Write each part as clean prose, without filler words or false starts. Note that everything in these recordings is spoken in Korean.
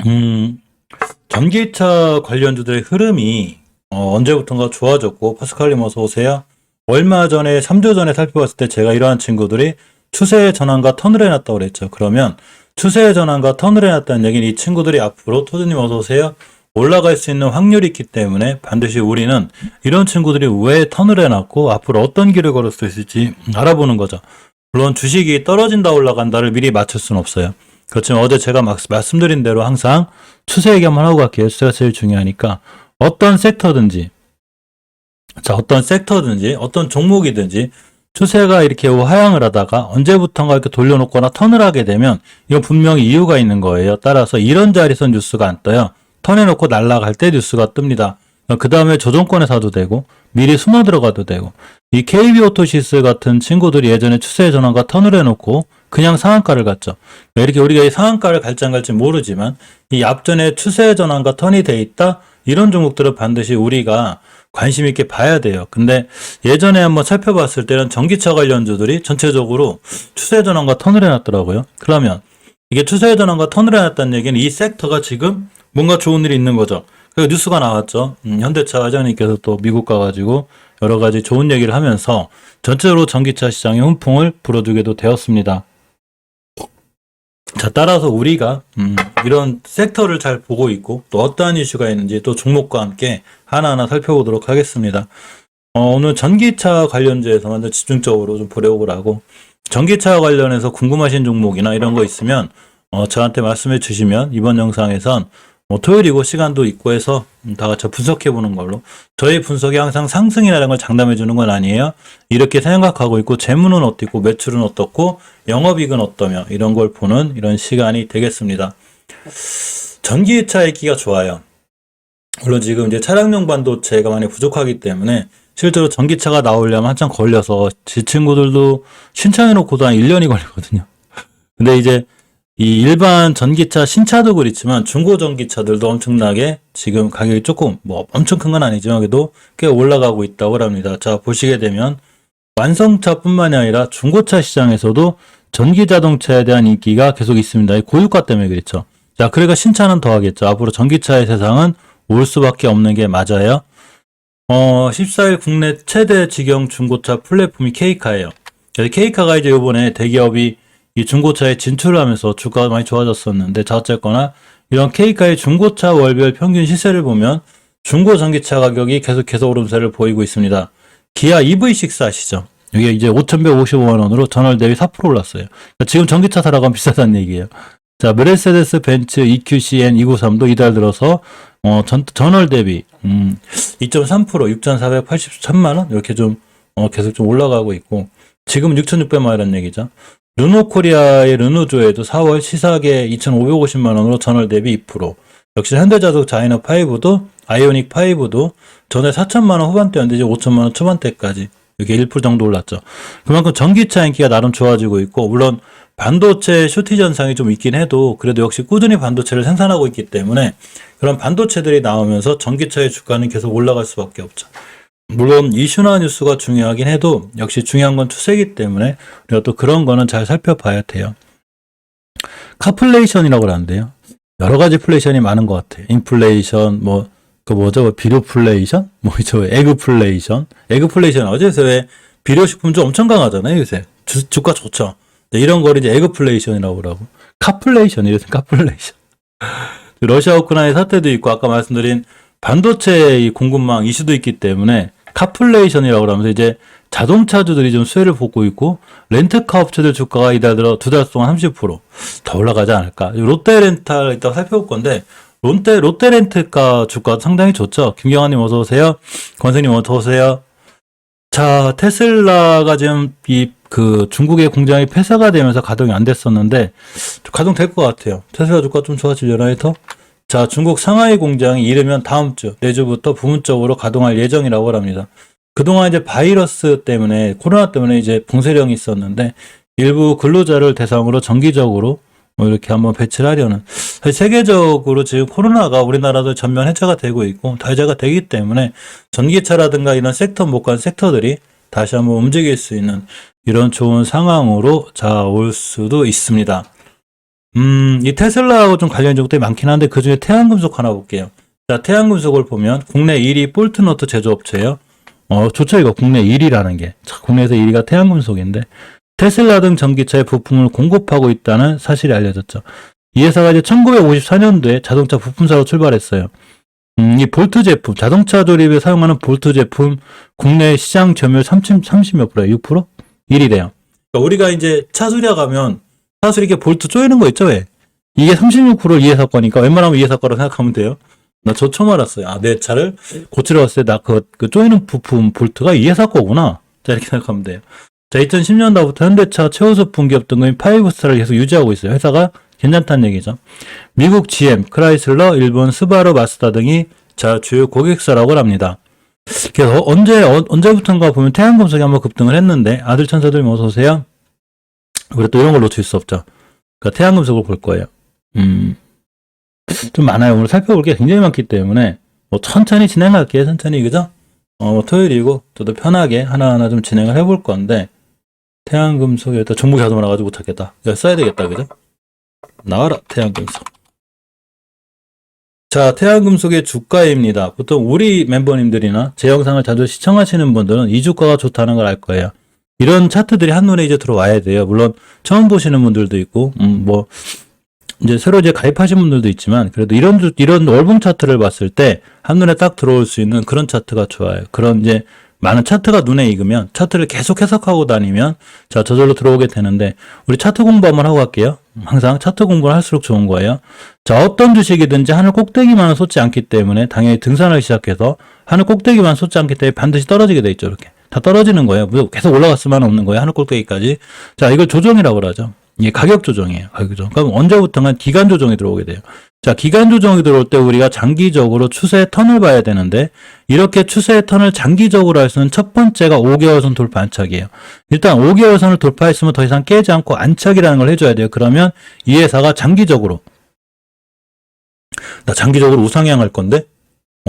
음, 전기차 관련주들의 흐름이 언제부턴가 좋아졌고, 파스칼님 어서 오세요. 얼마 전에, 3주 전에 살펴봤을 때 제가 이러한 친구들이 추세의 전환과 턴을 해놨다고 그랬죠. 그러면 추세의 전환과 턴을 해놨다는 얘기는 이 친구들이 앞으로, 토드님 어서 오세요. 올라갈 수 있는 확률이 있기 때문에 반드시 우리는 이런 친구들이 왜 턴을 해놨고 앞으로 어떤 길을 걸을 수 있을지 알아보는 거죠. 물론 주식이 떨어진다 올라간다를 미리 맞출 수는 없어요. 그렇지만 어제 제가 말씀드린 대로 항상 추세 얘기 한번 하고 갈게요. 추세가 제일 중요하니까 어떤 섹터든지 어떤 종목이든지 추세가 이렇게 하향을 하다가 언제부턴가 이렇게 돌려놓거나 턴을 하게 되면 이건 분명히 이유가 있는 거예요. 따라서 이런 자리에서 뉴스가 안 떠요. 턴해놓고 날아갈 때 뉴스가 뜹니다. 그 다음에 조정권에 사도 되고 미리 숨어 들어가도 되고 이 KB오토시스 같은 친구들이 예전에 추세의 전환과 턴을 해놓고 그냥 상한가를 갔죠. 이렇게 우리가 이 상한가를 갈지 안 갈지 모르지만 이 앞전에 추세의 전환과 턴이 돼 있다 이런 종목들은 반드시 우리가 관심 있게 봐야 돼요. 근데 예전에 한번 살펴봤을 때는 전기차 관련주들이 전체적으로 추세 전환과 턴을 해놨더라고요. 그러면 이게 추세 전환과 턴을 해놨다는 얘기는 이 섹터가 지금 뭔가 좋은 일이 있는 거죠. 그래서 뉴스가 나왔죠. 현대차 회장님께서 또 미국 가가지고 여러 가지 좋은 얘기를 하면서 전체적으로 전기차 시장의 훈풍을 불어주게도 되었습니다. 자, 따라서 우리가 이런 섹터를 잘 보고 있고 또 어떠한 이슈가 있는지 또 종목과 함께 하나하나 살펴보도록 하겠습니다. 오늘 전기차 관련주에서만 좀 집중적으로 좀 보려고 하고 전기차 관련해서 궁금하신 종목이나 이런 거 있으면 저한테 말씀해 주시면 이번 영상에선 토요일이고 시간도 있고 해서 다 같이 분석해 보는 걸로. 저희 분석이 항상 상승이라는 걸 장담해 주는 건 아니에요. 이렇게 생각하고 있고 재무는 어떻고 매출은 어떻고 영업이익은 어떠며 이런 걸 보는 이런 시간이 되겠습니다. 전기차 있기가 좋아요. 물론 지금 이제 차량용 반도체가 많이 부족하기 때문에 실제로 전기차가 나오려면 한참 걸려서 지 친구들도 신차해 놓고도 한 1년이 걸리거든요. 근데 이제 이 일반 전기차 신차도 그렇지만 중고 전기차들도 엄청나게 지금 가격이 조금 뭐 엄청 큰 건 아니지만 그래도 꽤 올라가고 있다고 합니다. 자, 보시게 되면 완성차뿐만이 아니라 중고차 시장에서도 전기 자동차에 대한 인기가 계속 있습니다. 고유가 때문에 그렇죠. 자, 그러니까 신차는 더 하겠죠. 앞으로 전기차의 세상은 올 수밖에 없는 게 맞아요. 14일 국내 최대 직영 중고차 플랫폼이 케이카예요. 케이카가 이제 이번에 대기업이 이 중고차에 진출을 하면서 주가가 많이 좋아졌었는데 자 어쨌거나 이런 K가의 중고차 월별 평균 시세를 보면 중고 전기차 가격이 계속해서 오름세를 보이고 있습니다. 기아 EV6 아시죠? 이게 이제 5,155만 원으로 전월 대비 4% 올랐어요. 그러니까 지금 전기차 사러 가면 비싸다는 얘기예요. 자, 메르세데스 벤츠 EQCN 293도 이달 들어서 전월 대비 2.3% 6,483만 원 이렇게 좀 계속 좀 올라가고 있고 지금 6,600만 원이라는 얘기죠. 르노코리아의 르노조에도 4월 시사계 2,550만 원으로 전월 대비 2%. 역시 현대자동차 아이오닉 5도 전에 4천만 원 후반대였는데 이제 5천만 원 초반대까지 이게 1% 정도 올랐죠. 그만큼 전기차 인기가 나름 좋아지고 있고 물론 반도체 쇼티지 현상이 좀 있긴 해도 그래도 역시 꾸준히 반도체를 생산하고 있기 때문에 그런 반도체들이 나오면서 전기차의 주가는 계속 올라갈 수밖에 없죠. 물론 이슈나 뉴스가 중요하긴 해도 역시 중요한 건 추세이기 때문에 우리가 또 그런 거는 잘 살펴봐야 돼요. 카플레이션이라고 하는데요. 여러 가지 플레이션이 많은 것 같아요. 인플레이션, 비료플레이션? 에그플레이션? 에그플레이션 어제서 왜 비료식품 좀 엄청 강하잖아요, 요새. 주가 좋죠. 이런 걸 이제 에그플레이션이라고 그러고. 카플레이션. 러시아 우크라이나 사태도 있고 아까 말씀드린 반도체 이 공급망 이슈도 있기 때문에 카플레이션이라고 하면서 이제 자동차주들이 좀 수혜를 보고 있고 렌트카 업체들 주가가 이달 들어 2달 동안 30%더 올라가지 않을까. 롯데렌탈 이따가 살펴볼 건데 롯데렌트카 주가 상당히 좋죠. 김경환님 어서 오세요. 권생님 어서 오세요. 자, 테슬라가 지금 중국의 공장이 폐쇄가 되면서 가동이 안 됐었는데 가동될 것 같아요. 테슬라 주가 좀 좋아지려나 더? 자, 중국 상하이 공장이 이르면 다음 주, 내주부터 부분적으로 가동할 예정이라고 합니다. 그동안 이제 바이러스 때문에, 코로나 때문에 이제 봉쇄령이 있었는데, 일부 근로자를 대상으로 정기적으로 이렇게 한번 배치를 하려는. 사실 세계적으로 지금 코로나가 우리나라도 전면 해제가 되고 있고, 다 해제가 되기 때문에 전기차라든가 이런 못 간 섹터들이 다시 한번 움직일 수 있는 이런 좋은 상황으로 올 수도 있습니다. 이 테슬라하고 좀 관련된 것들이 많긴 한데 그 중에 태양금속 하나 볼게요. 자, 태양금속을 보면 국내 1위 볼트너트 제조업체예요. 좋죠, 이거 국내 1위라는 게. 자, 국내에서 1위가 태양금속인데 테슬라 등 전기차에 부품을 공급하고 있다는 사실이 알려졌죠. 이 회사가 이제 1954년도에 자동차 부품사로 출발했어요. 이 볼트 제품, 자동차 조립에 사용하는 볼트 제품 국내 시장 점유율 30몇 프로예요? 6%? 1위래요. 그러니까 우리가 이제 차 수리하면 사실 이렇게 볼트 조이는 거 있죠, 왜? 이게 36%를 이 회사 거니까 웬만하면 이 회사 거라고 생각하면 돼요. 나 저 처음 알았어요. 아, 내 차를 고치러 갔을 때 나 그 조이는 부품 볼트가 이 회사 거구나. 자, 이렇게 생각하면 돼요. 자, 2010년도부터 현대차 최우수 분기업 등급인 5스타를 계속 유지하고 있어요. 회사가 괜찮다는 얘기죠. 미국 GM, 크라이슬러, 일본 스바루, 마스다 등이 자, 주요 고객사라고 합니다. 그래서 언제부턴가 보면 태양금속이 한번 급등을 했는데 아들 천사들이 어서 오세요. 우리 또 이런 걸 놓칠 수 없죠. 그러니까 태양금속을 볼 거예요. 좀 많아요. 오늘 살펴볼 게 굉장히 많기 때문에 뭐 천천히 진행할게요. 천천히, 그죠? 토요일이고 저도 편하게 하나하나 좀 진행을 해볼 건데 태양금속에 일단 종목이 하도 많아가지고 못 찾겠다. 이거 써야 되겠다, 그죠? 나와라, 태양금속. 자, 태양금속의 주가입니다. 보통 우리 멤버님들이나 제 영상을 자주 시청하시는 분들은 이 주가가 좋다는 걸 알 거예요. 이런 차트들이 한눈에 이제 들어와야 돼요. 물론 처음 보시는 분들도 있고, 이제 새로 이제 가입하신 분들도 있지만, 그래도 이런 월봉 차트를 봤을 때 한눈에 딱 들어올 수 있는 그런 차트가 좋아요. 그런 이제 많은 차트가 눈에 익으면 차트를 계속 해석하고 다니면 자, 저절로 들어오게 되는데 우리 차트 공부 한번 하고 갈게요. 항상 차트 공부를 할수록 좋은 거예요. 자, 어떤 주식이든지 하늘 꼭대기만은 솟지 않기 때문에 당연히 등산을 시작해서 하늘 꼭대기만 솟지 않기 때문에 반드시 떨어지게 돼 있죠. 이렇게 다 떨어지는 거예요. 계속 올라갈 수만 없는 거예요. 하늘 꼭대기까지. 자, 이걸 조정이라고 그러죠. 이게 가격 조정이에요. 가격 조정. 그럼 언제부턴가 기간 조정이 들어오게 돼요. 자, 기간 조정이 들어올 때 우리가 장기적으로 추세의 턴을 봐야 되는데 이렇게 추세의 턴을 장기적으로 할 수는 첫 번째가 5개월선 돌파 안착이에요. 일단 5개월선을 돌파했으면 더 이상 깨지 않고 안착이라는 걸 해줘야 돼요. 그러면 이 회사가 장기적으로 나 장기적으로 우상향할 건데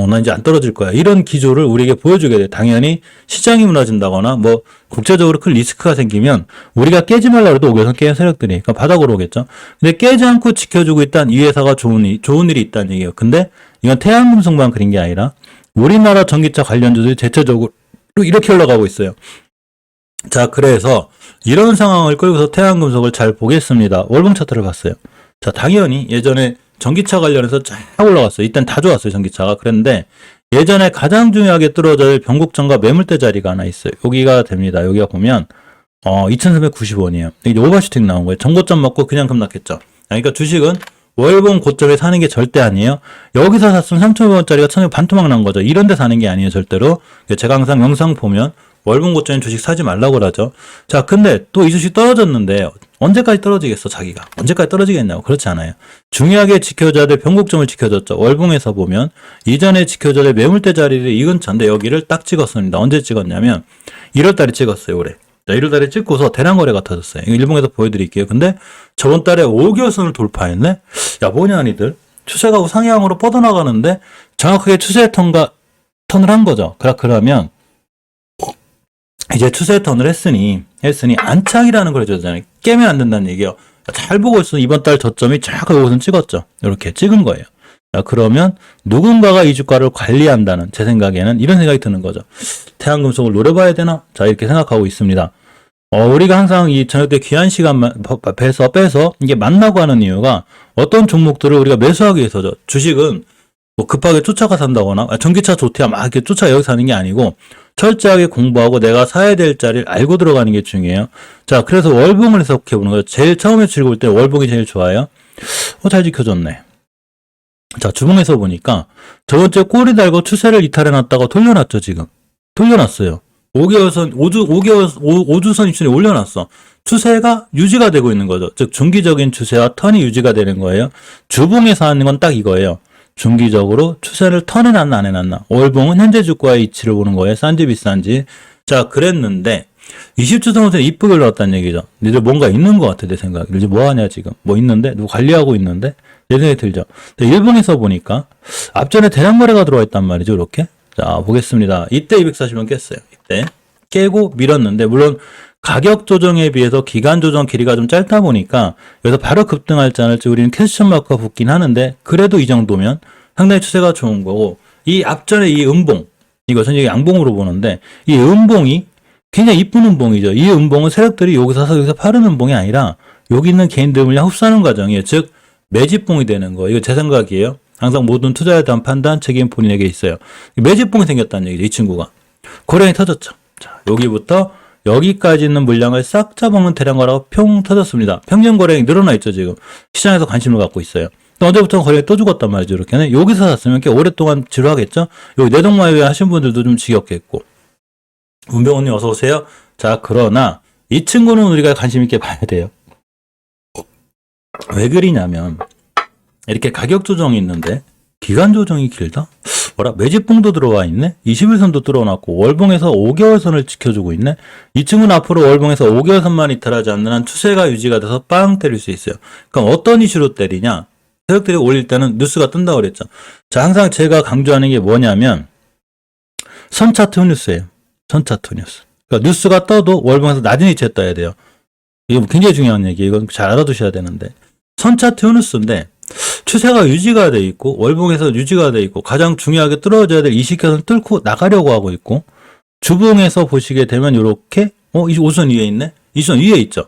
나 이제 안 떨어질 거야. 이런 기조를 우리에게 보여주게 돼. 당연히 시장이 무너진다거나 뭐 국제적으로 큰 리스크가 생기면 우리가 깨지 말라고 해도 5개월선 깨는 세력들이 그러니까 바닥으로 오겠죠. 근데 깨지 않고 지켜주고 있다는 이 회사가 좋은 일이 있다는 얘기예요. 근데 이건 태양금속만 그린 게 아니라 우리나라 전기차 관련주들이 대체적으로 이렇게 올라가고 있어요. 자, 그래서 이런 상황을 끌고서 태양금속을 잘 보겠습니다. 월봉 차트를 봤어요. 자, 당연히 예전에 전기차 관련해서 쫙 올라갔어요. 이땐 다 좋았어요, 전기차가. 그런데 예전에 가장 중요하게 뚫어져야 될 변곡점과 매물대 자리가 하나 있어요. 여기가 됩니다. 여기가 보면 2,390원이에요. 이게 오버슈팅 나온 거예요. 전고점 먹고 그냥 급락했죠. 그러니까 주식은 월봉 고점에 사는 게 절대 아니에요. 여기서 샀으면 3,500원짜리가 1,000원 반토막 난 거죠. 이런 데 사는 게 아니에요, 절대로. 제가 항상 영상 보면 월봉 고점에 주식 사지 말라고 그러죠. 자, 근데 또 이 주식 떨어졌는데 언제까지 떨어지겠어, 자기가? 언제까지 떨어지겠냐고. 그렇지 않아요. 중요하게 지켜줘야 될 변곡점을 지켜줬죠. 월봉에서 보면 이전에 지켜줘야 될 매물대 자리를 이 근처인데 여기를 딱 찍었습니다. 언제 찍었냐면 1월달에 찍었어요, 올해. 자, 1월달에 찍고서 대량거래가 터졌어요. 이거 일봉에서 보여드릴게요. 근데 저번 달에 5개월선을 돌파했네? 야, 뭐냐, 니들? 추세가 상향으로 뻗어나가는데 정확하게 추세 턴을 한 거죠. 그러면 이제 추세 턴을 했으니 안착이라는 걸 해줘야잖아요. 깨면 안 된다는 얘기예요. 잘 보고 있어. 이번 달 저점이 쫙 여기서 찍었죠. 이렇게 찍은 거예요. 자, 그러면 누군가가 이 주가를 관리한다는 제 생각에는 이런 생각이 드는 거죠. 태양금속을 노려봐야 되나? 자, 이렇게 생각하고 있습니다. 우리가 항상 이 저녁 때 귀한 시간만 빼서 이게 만나고 하는 이유가 어떤 종목들을 우리가 매수하기 위해서죠. 주식은 뭐 급하게 쫓아가 산다거나 전기차 좋대야 막 이렇게 쫓아 여기 사는 게 아니고 철저하게 공부하고 내가 사야 될 자리를 알고 들어가는 게 중요해요. 자, 그래서 월봉을 해석해 보는 거예요. 제일 처음에 즐거울 때 월봉이 제일 좋아요. 잘 지켜줬네. 자, 주봉에서 보니까 저번주에 꼬리 달고 추세를 이탈해 놨다가 돌려놨죠, 지금. 돌려놨어요. 5주선 입술에 올려놨어. 추세가 유지가 되고 있는 거죠. 즉, 중기적인 추세와 턴이 유지가 되는 거예요. 주봉에서 하는 건 딱 이거예요. 중기적으로 추세를 턴해놨나 안 해놨나. 월봉은 현재 주가의 이치를 보는 거예요. 싼지 비싼지. 자, 그랬는데 20주 선호세 이쁘게 올라왔다는 얘기죠. 니들 뭔가 있는 것 같아, 내 생각에. 이제 뭐 하냐, 지금. 뭐 있는데? 누구 관리하고 있는데? 내 생각이 들죠. 근데 일봉에서 보니까 앞전에 대량거래가 들어와 있단 말이죠, 이렇게. 자, 보겠습니다. 이때 240원 깼어요. 이때. 깨고 밀었는데, 물론 가격 조정에 비해서 기간 조정 길이가 좀 짧다 보니까 여기서 바로 급등할지 안 할지 우리는 퀘스천 마크가 붙긴 하는데 그래도 이 정도면 상당히 추세가 좋은 거고 이 앞전에 이 음봉 이것은 이게 양봉으로 보는데 이 음봉이 굉장히 이쁜 음봉이죠. 이 음봉은 세력들이 여기서 사서 여기서 파는 음봉이 아니라 여기 있는 개인들 물량 흡수하는 과정이에요. 즉 매집봉이 되는 거예요. 이거 제 생각이에요. 항상 모든 투자에 대한 판단 책임 본인에게 있어요. 매집봉이 생겼다는 얘기죠. 이 친구가. 고량이 터졌죠. 자, 여기부터 여기까지 있는 물량을 싹 잡아먹는 대량거래가 평 터졌습니다. 평균 거래량이 늘어나 있죠. 지금 시장에서 관심을 갖고 있어요. 또 언제부터 거래가 또 죽었단 말이죠. 이렇게는 여기서 샀으면 꽤 오랫동안 지루하겠죠. 여기 내동마이웨이 하신 분들도 좀 지겹겠고. 문병훈님 어서 오세요. 자, 그러나 이 친구는 우리가 관심 있게 봐야 돼요. 왜 그리냐면 이렇게 가격 조정이 있는데 기간 조정이 길다? 매집봉도 들어와 있네? 21선도 뚫어놨고 월봉에서 5개월 선을 지켜주고 있네? 이 친구는 앞으로 월봉에서 5개월 선만 이탈하지 않는 한 추세가 유지가 돼서 빵 때릴 수 있어요. 그럼 어떤 이슈로 때리냐? 세력들이 올릴 때는 뉴스가 뜬다고 그랬죠. 자, 항상 제가 강조하는 게 뭐냐면 선차트 뉴스예요. 선차트 뉴스. 그러니까 뉴스가 떠도 월봉에서 낮은 위치에 떠야 돼요. 이거 굉장히 중요한 얘기예요. 이건 잘 알아두셔야 되는데. 선차트 뉴스인데 추세가 유지가 돼 있고 월봉에서 유지가 돼 있고 가장 중요하게 뚫어져야 될 20개선 뚫고 나가려고 하고 있고 주봉에서 보시게 되면 이렇게 25선 위에 있네? 20선 위에 있죠.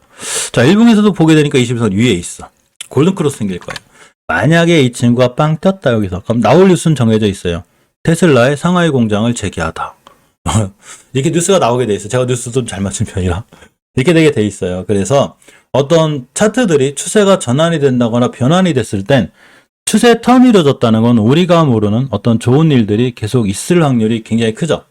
자, 일봉에서도 보게 되니까 21선 위에 있어. 골든크로스 생길 거예요. 만약에 이 친구가 빵 떴다 여기서 그럼 나올 뉴스는 정해져 있어요. 테슬라의 상하이 공장을 재개하다. 이렇게 뉴스가 나오게 돼 있어요. 제가 뉴스 좀 잘 맞춘 편이라 이렇게 되게 돼 있어요. 그래서 어떤 차트들이 추세가 전환이 된다거나 변환이 됐을 땐 추세 턴이 이루어졌다는 건 우리가 모르는 어떤 좋은 일들이 계속 있을 확률이 굉장히 크죠.